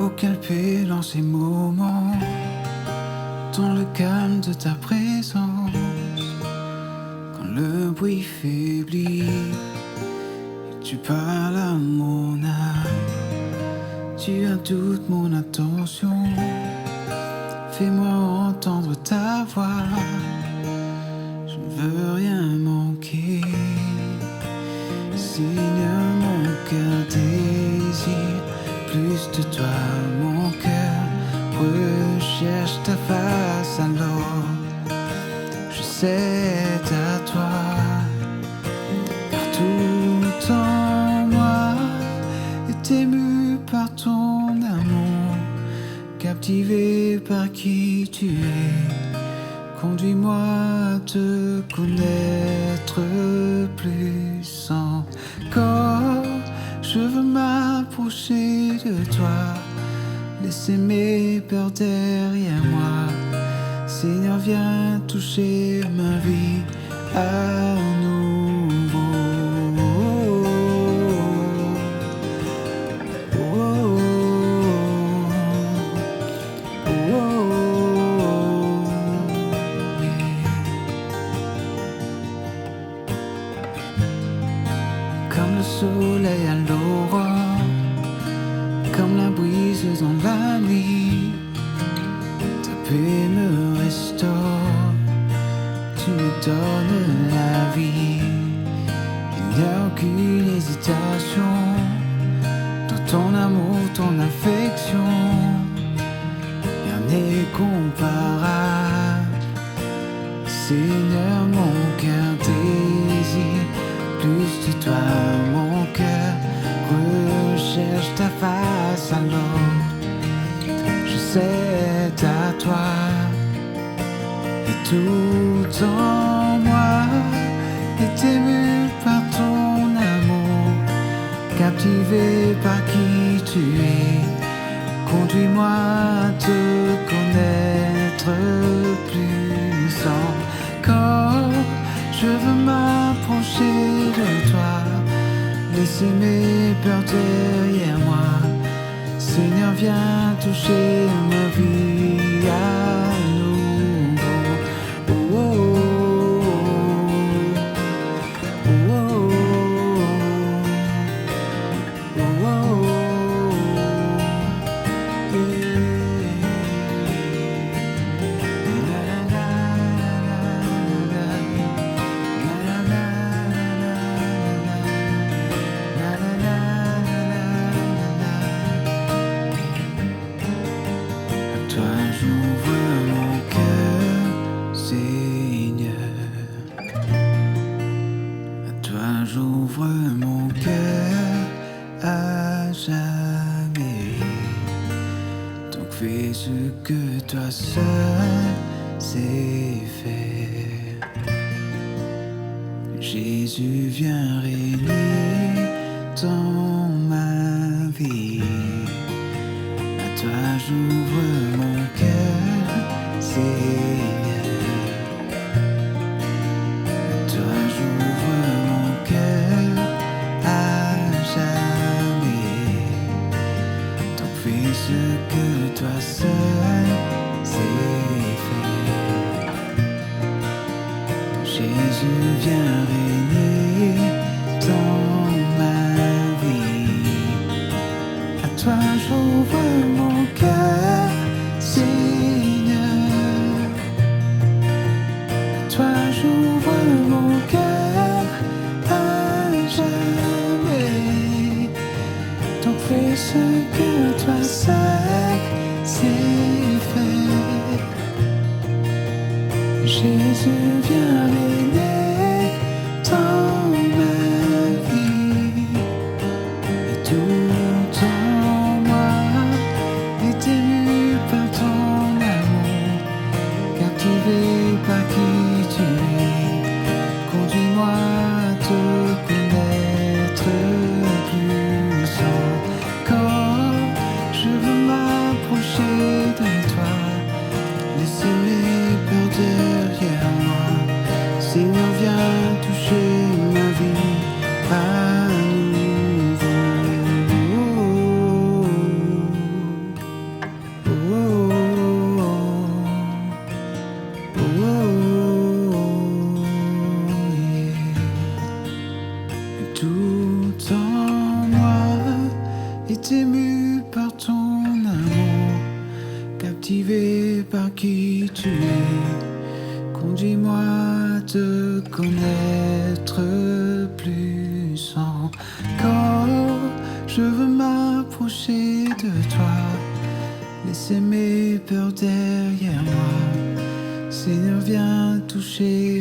Aucun paix dans ces moments, dans le calme de ta présence. Quand le bruit faiblit et tu parles à mon âme, tu as toute mon attention. Fais-moi entendre ta voix, je ne veux rien manquer. Seigneur, mon cœur désire plus de toi, mon cœur recherche ta face, alors je cède à toi. Car tout en moi est ému par ton amour, captivé par qui tu es. Conduis-moi à te connaître plus encore. Je veux m'approcher de toi, laisser mes peurs derrière moi. Seigneur, viens toucher ma vie à nouveau. Comme le soleil à l'aurore, comme la brise dans la nuit, ta paix me restaure, tu me donnes la vie. Il n'y a aucune hésitation dans ton amour, ton affection. Rien n'est comparable. Seigneur, mon cœur désire plus de toi, mon cœur recherche ta face, alors je cède à toi. Et tout en moi est ému par ton amour, captivé par qui tu es. Conduis-moi à te connaître plus encore. Je veux m'approcher de toi, laisser mes peurs derrière moi. Seigneur, viens toucher ma vie à nouveau. Oh, oh, oh, oh, oh, oh, oh, yeah. Toi j'ouvre mon cœur, Seigneur. À toi j'ouvre mon cœur à jamais. Donc fais ce que toi seul sais faire. Jésus, viens régner dans ma vie. À toi j'ouvre mon cœur, Seigneur. À toi j'ouvre mon cœur à jamais. Donc fais ce que toi seul sais faire. Jésus, viens régner dans ma vie. À toi j'ouvre mon cœur, Seigneur. À toi j'ouvre mon cœur à jamais. Donc fais ce que toi seul sais faire. Jésus, viens régner dans ma vie. Et tout en moi est ému par ton amour, captivé par qui tu es. Conduis-moi à te connaître plus encore. Je veux m'approcher de toi, laisser mes peurs derrière moi. est ému par ton amour, captivé par qui tu es. Conduis-moi à te connaître plus encore. Je veux m'approcher de toi, laisser mes peurs derrière moi. Seigneur, viens toucher